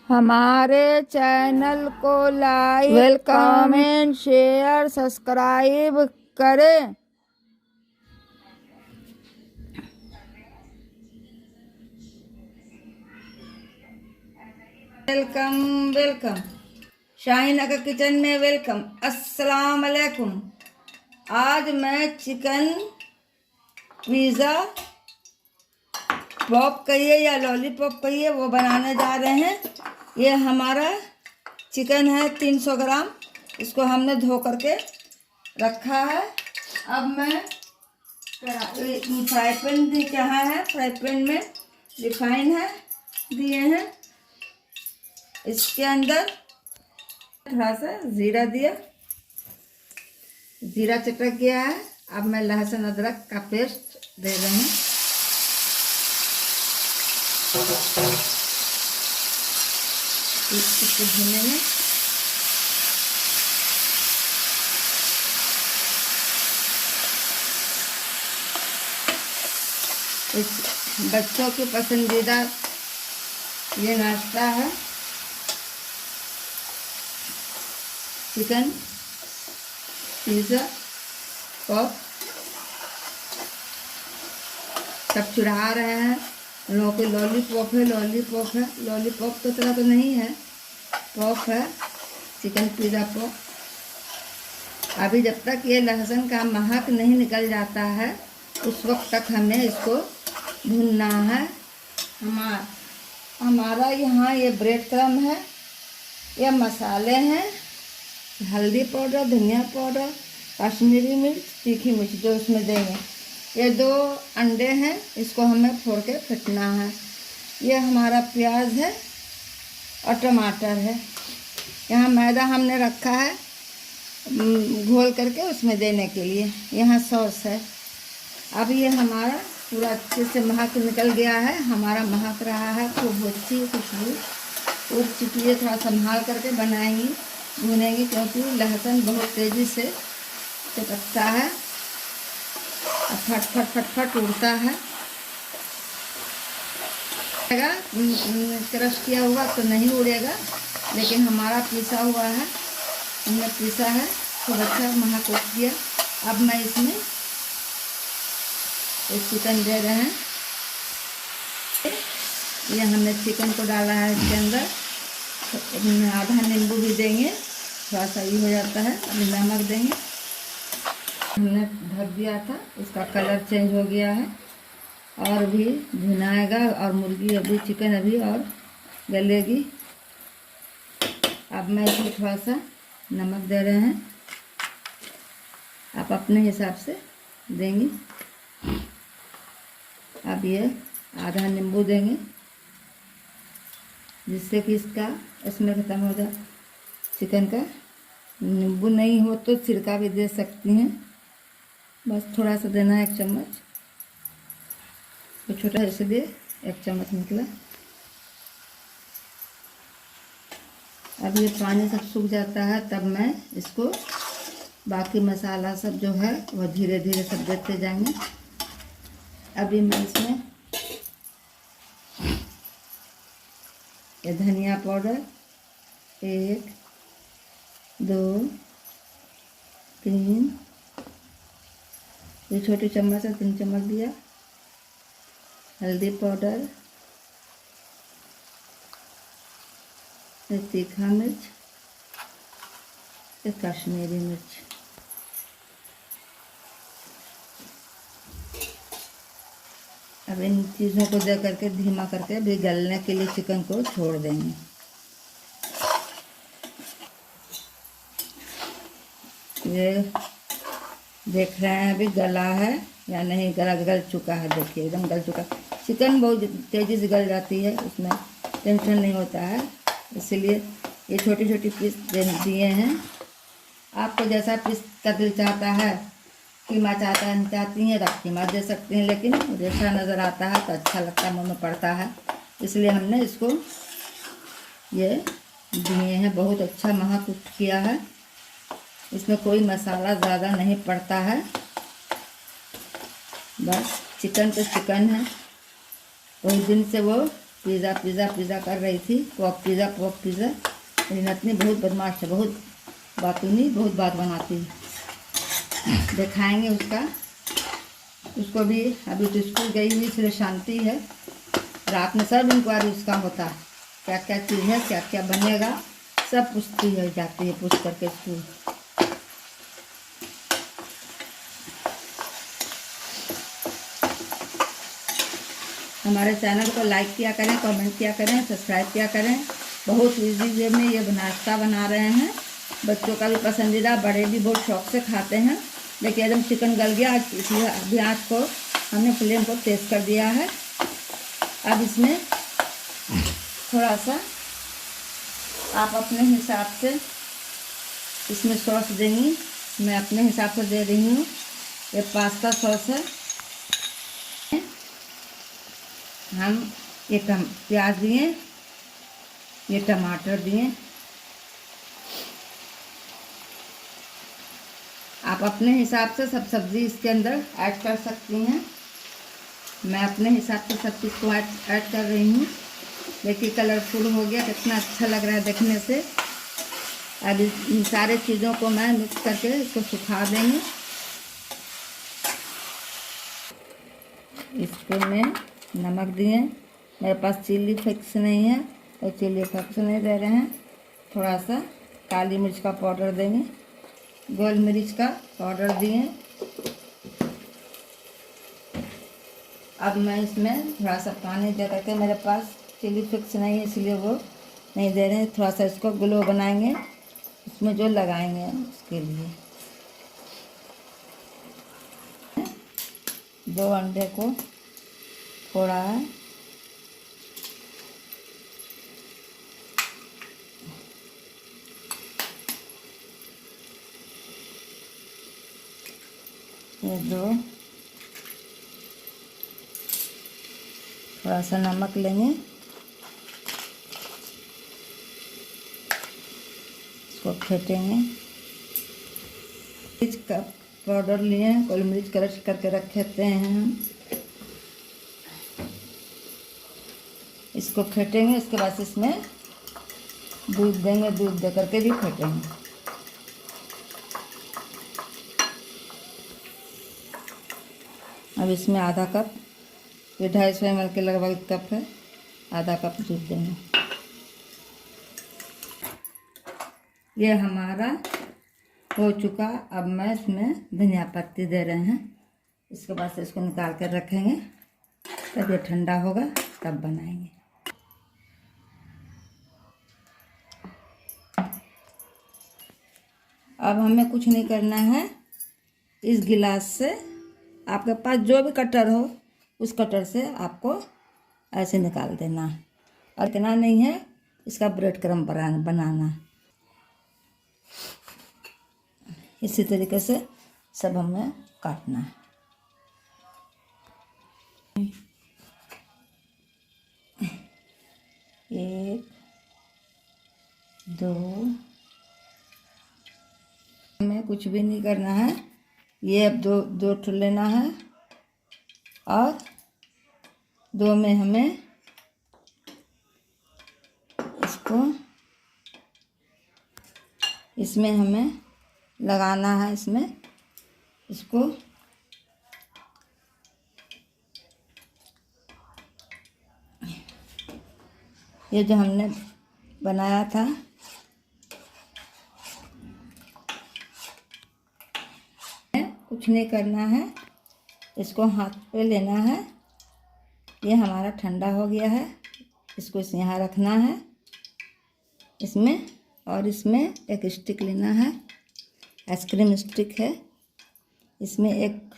हमारे चैनल को like comment share subscribe करें। वेलकम शाहीन अका किचन में वेलकम। अस्सलाम वालेकुम। आज मैं चिकन पिज़्ज़ा पॉप कहिए या लॉलीपॉप कहिए वो बनाने जा रहे हैं। ये हमारा चिकन है 300 ग्राम। इसको हमने धो करके रखा है। अब मैं फ्राई पैन कहाँ है, फ्राई पैन में रिफाइन है दिए हैं। इसके अंदर थोड़ा सा जीरा दिया, जीरा चटक गया है। अब मैं लहसुन अदरक का पेस्ट दे रहे हैं। इसको भूनेंगे। इस बच्चों की पसंदीदा ये नाश्ता है, चिकन पिज़्ज़ा पॉप। सब चुरा रहे हैं। लोगों के लॉलीपॉप है, लॉलीपॉप है। लॉलीपॉप तो तरह तो नहीं है, पॉप है, चिकन पिज़्ज़ा पॉप। अभी जब तक ये लहसुन का महक नहीं निकल जाता है उस वक्त तक हमें इसको भूनना है। हमारा यहाँ ये ब्रेड क्रम्ब है, ये मसाले हैं, हल्दी पाउडर, धनिया पाउडर, कश्मीरी मिर्च, तीखी मिर्च जो इसमें देंगे। ये 2 अंडे हैं, इसको हमें फोड़ के फेंटना है। ये हमारा प्याज है और टमाटर है। यहाँ मैदा हमने रखा है घोल करके उसमें देने के लिए। यहाँ सॉस है। अब ये हमारा पूरा अच्छे से महक निकल गया है। हमारा महक रहा है, खूब अच्छी खुशबू उठ चुकी है। थोड़ा संभाल करके बनाएंगी, भूनेंगी, क्योंकि लहसुन बहुत तेज़ी से चटकता है और फट फट फट फट उड़ता है। क्रश किया हुआ तो नहीं उड़ेगा, लेकिन हमारा पिसा हुआ है, हमने पिसा है, खूब अच्छा महक उठ गया। अब मैं इसमें एक चिकन दे रहे हैं। ये हमने चिकन को डाला है इसके अंदर। आधा नींबू भी देंगे, थोड़ा सा ये हो जाता है। अभी नमक देंगे। हमने ढक दिया था, इसका कलर चेंज हो गया है और भी भुनाएगा। और मुर्गी अभी, चिकन अभी और गलेगी। अब मैं इसमें थोड़ा सा नमक दे रहे हैं, आप अपने हिसाब से देंगी। अब ये आधा नींबू देंगे, जिससे कि इसका इसमें ख़त्म हो जाए चिकन का। नींबू नहीं हो तो सिरका भी दे सकती हैं, बस थोड़ा सा देना है, 1 चम्मच। तो छोटा इसलिए 1 चम्मच निकला। अब ये पानी सब सूख जाता है, तब मैं इसको बाकी मसाला सब जो है वह धीरे धीरे सब देते जाएंगे। अभी मैं इसमें ये धनिया पाउडर 1 2 3, ये छोटी चम्मच से 3 चम्मच दिया। हल्दी पाउडर, ये तीखा मिर्च, ये कश्मीरी मिर्च। अब इन चीज़ों को दे करके धीमा करके भी गलने के लिए चिकन को छोड़ देंगे। ये देख रहे हैं अभी गला है या नहीं, गल चुका है। देखिए एकदम गल चुका। चिकन बहुत तेज़ी से गल जाती है, उसमें टेंशन नहीं होता है। इसीलिए ये छोटी छोटी पीस दिए हैं। आपको जैसा पीस का दिल चाहता है, कीमा चाहती हैं तो आप कीमा दे सकते हैं, लेकिन रेशा नज़र आता है तो अच्छा लगता है, मुँह में पड़ता है, इसलिए हमने इसको ये दिए हैं। बहुत अच्छा महक किया है। इसमें कोई मसाला ज़्यादा नहीं पड़ता है, बस चिकन तो चिकन है। बहुत दिन से वो पिज़्ज़ा पिज़्ज़ा पिज़्ज़ा कर रही थी, पॉप पिज़्ज़ा। मेरी नतनी बहुत बदमाश है, बहुत बातूनी, बहुत बात बनाती है। दिखाएंगे उसको भी। अभी तो स्कूल गई हुई, इसलिए शांति है। रात में सब इंक्वायरी उसका होता है, क्या क्या चीज़ है, क्या क्या बनेगा, सब पूछती है, जाती है पूछ करके स्कूल। हमारे चैनल को लाइक किया करें, कमेंट किया करें, सब्सक्राइब किया करें। बहुत इजी वे में ये नाश्ता बना रहे हैं, बच्चों का भी पसंदीदा, बड़े भी बहुत शौक से खाते हैं। देखिए एकदम चिकन गल गया, इसलिए अभी आँच को हमने फ्लेम को तेज़ कर दिया है। अब इसमें थोड़ा सा आप अपने हिसाब से इसमें सॉस देंगी। मैं अपने हिसाब से दे रही हूँ। ये पास्ता सॉस है। हम ये प्याज दिए, ये टमाटर दिए। आप अपने हिसाब से सब सब्ज़ी इसके अंदर ऐड कर सकती हैं। मैं अपने हिसाब से सब चीज़ को ऐड कर रही हूँ। देखिए कलरफुल हो गया, कितना अच्छा लग रहा है देखने से। अब इन सारे चीज़ों को मैं मिक्स करके इसको सुखा देंगे। इसको मैं नमक दिए, मेरे पास चिली फ्लेक्स नहीं है तो चिली फ्लेक्स नहीं दे रहे हैं। थोड़ा सा काली मिर्च का पाउडर देंगे, गोल मिर्च का पाउडर दिए। अब मैं इसमें थोड़ा सा पानी दे करके, मेरे पास चिली फ्लेक्स नहीं है इसलिए वो नहीं दे रहे हैं। थोड़ा सा इसको ग्लो बनाएंगे, इसमें जो लगाएंगे उसके लिए। 2 अंडे को फोड़ा है। ये 2, थोड़ा सा नमक लेंगे, इसको फेंटेंगे। मिर्च का पाउडर लिए, गोल मिर्च क्रश करके रखते हैं हम। इसको फेंटेंगे, इसके बाद इसमें दूध देंगे, दूध दे करके भी फेंटेंगे। अब इसमें आधा कप, ये 250 ml के लगभग कप है, आधा कप दूध देंगे। ये हमारा हो चुका। अब मैं इसमें धनिया पत्ती दे रहे हैं। इसके बाद से इसको निकाल कर रखेंगे, तब ये ठंडा होगा तब बनाएंगे। अब हमें कुछ नहीं करना है। इस गिलास से, आपके पास जो भी कटर हो उस कटर से आपको ऐसे निकाल देना। और इतना नहीं है, इसका ब्रेड क्रम्ब बनाना। इसी तरीके से सब हमें काटना है। 1 2, हमें कुछ भी नहीं करना है। ये अब दो ठो लेना है और 2 में हमें इसमें हमें लगाना है। इसको ये जो हमने बनाया था, कुछ नहीं करना है, इसको हाथ पे लेना है। ये हमारा ठंडा हो गया है, इसको यहाँ रखना है इसमें। और इसमें एक स्टिक लेना है, आइसक्रीम स्टिक है। इसमें एक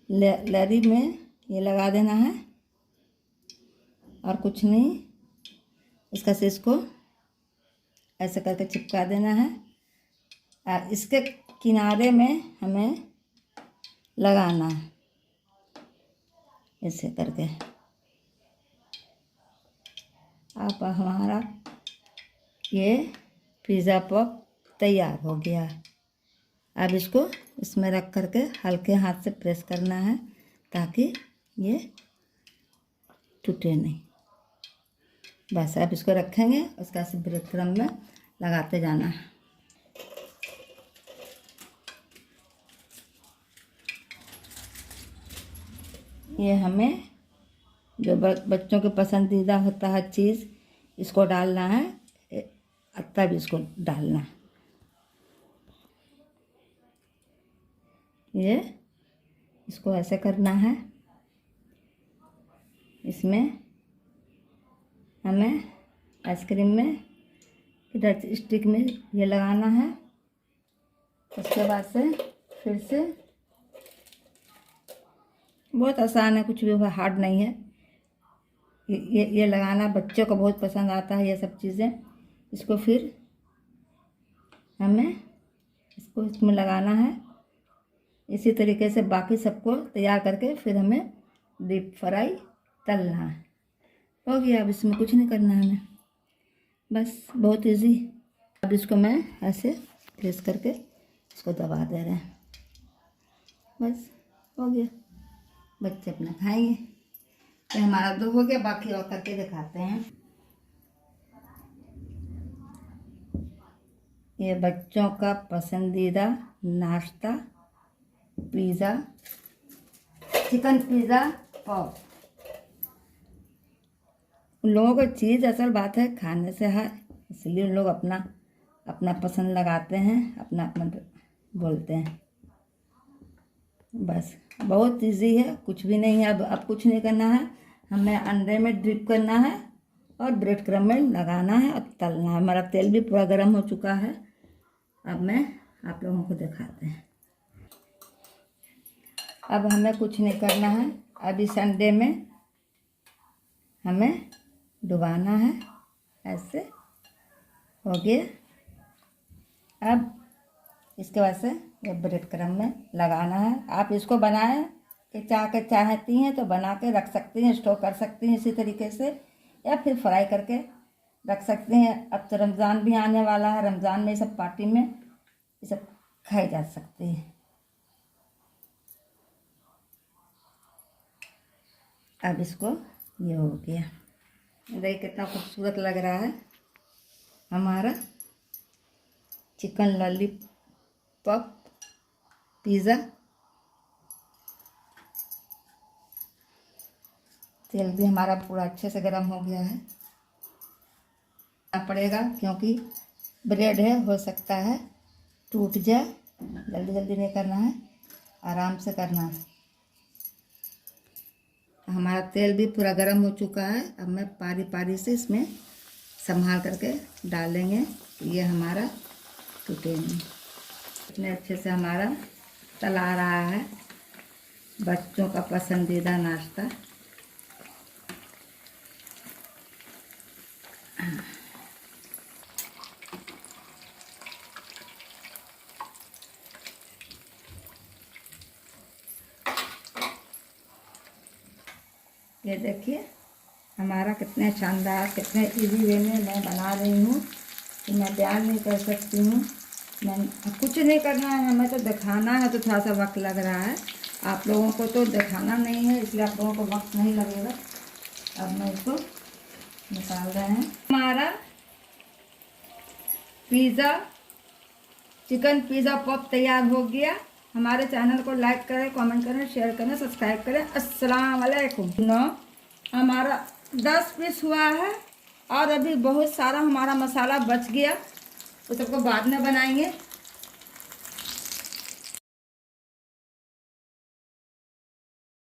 लरी में ये लगा देना है और कुछ नहीं, इसका से इसको ऐसे करके चिपका देना है। और इसके किनारे में हमें लगाना है ऐसे करके। अब हमारा ये पिज़्ज़ा पॉप तैयार हो गया है। अब इसको इसमें रख करके हल्के हाथ से प्रेस करना है ताकि ये टूटे नहीं। बस अब इसको रखेंगे, उसका से ब्रेड क्रम्ब में लगाते जाना है। ये हमें जो बच्चों के पसंदीदा होता है चीज़, इसको डालना है, तब इसको डालना है। ये इसको ऐसे करना है। इसमें हमें आइसक्रीम में इधर स्टिक में ये लगाना है। उसके बाद से फिर से बहुत आसान है, कुछ भी हार्ड नहीं है। ये लगाना बच्चों को बहुत पसंद आता है ये सब चीज़ें। इसको फिर हमें इसको इसमें लगाना है। इसी तरीके से बाकी सबको तैयार करके फिर हमें डीप फ्राई तलना है। हो गया, अब इसमें कुछ नहीं करना है हमें, बस बहुत इजी। अब इसको मैं ऐसे प्रेस करके इसको दबा दे रहे हैं, बस हो गया। बच्चे अपना खाएंगे। तो हमारा दो हो गया, बाकी और करके दिखाते हैं। ये बच्चों का पसंदीदा नाश्ता पिज़्ज़ा, चिकन पिज़्ज़ा पॉप। उन लोगों को चीज़ असल बात है खाने से है, इसलिए उन लोग अपना अपना पसंद लगाते हैं, अपना अपना बोलते हैं। बस बहुत इजी है, कुछ भी नहीं है। अब कुछ नहीं करना है, हमें अंडे में डिप करना है और ब्रेड क्रम्ब में लगाना है और तलना है। हमारा तेल भी पूरा गर्म हो चुका है। अब मैं आप लोगों को दिखाते हैं। अब हमें कुछ नहीं करना है। अब इस अंडे में हमें डुबाना है, ऐसे हो गया। अब इसके बाद से ये ब्रेड क्रम्ब में लगाना है। आप इसको बनाएं कि चाहती हैं तो बना के रख सकती हैं, स्टोर कर सकती हैं इसी तरीके से, या फिर फ्राई करके रख सकते हैं। अब तो रमज़ान भी आने वाला है, रमज़ान में ये सब पार्टी में ये सब खाई जा सकती है। अब इसको ये हो गया, देखिए कितना खूबसूरत लग रहा है हमारा चिकन लॉलीपॉप पिज़्ज़ा। तेल भी हमारा पूरा अच्छे से गर्म हो गया है। पड़ेगा क्योंकि ब्रेड है, हो सकता है टूट जाए। जल्दी जल्दी नहीं करना है, आराम से करना है। हमारा तेल भी पूरा गर्म हो चुका है। अब मैं पारी पारी से इसमें संभाल करके डालेंगे, ये हमारा टूटे नहीं। इतने अच्छे से हमारा तला रहा है बच्चों का पसंदीदा नाश्ता। ये देखिए हमारा कितने शानदार, कितने इजी वे में मैं बना रही हूँ कि मैं बयान नहीं कर सकती हूँ। मैं कुछ नहीं करना है, हमें तो दिखाना है, तो थोड़ा सा वक्त लग रहा है। आप लोगों को तो दिखाना नहीं है, इसलिए आप लोगों को वक्त नहीं लगेगा। अब मैं इसको निकाल रहे हैं। हमारा पिज़्ज़ा, चिकन पिज़्ज़ा पॉप तैयार हो गया। हमारे चैनल को लाइक करें, कमेंट करें, शेयर करें, सब्सक्राइब करें। अस्सलाम वालेकुम। हमारा 10 पीस हुआ है और अभी बहुत सारा हमारा मसाला बच गया, तो सबको बाद में बनाएंगे।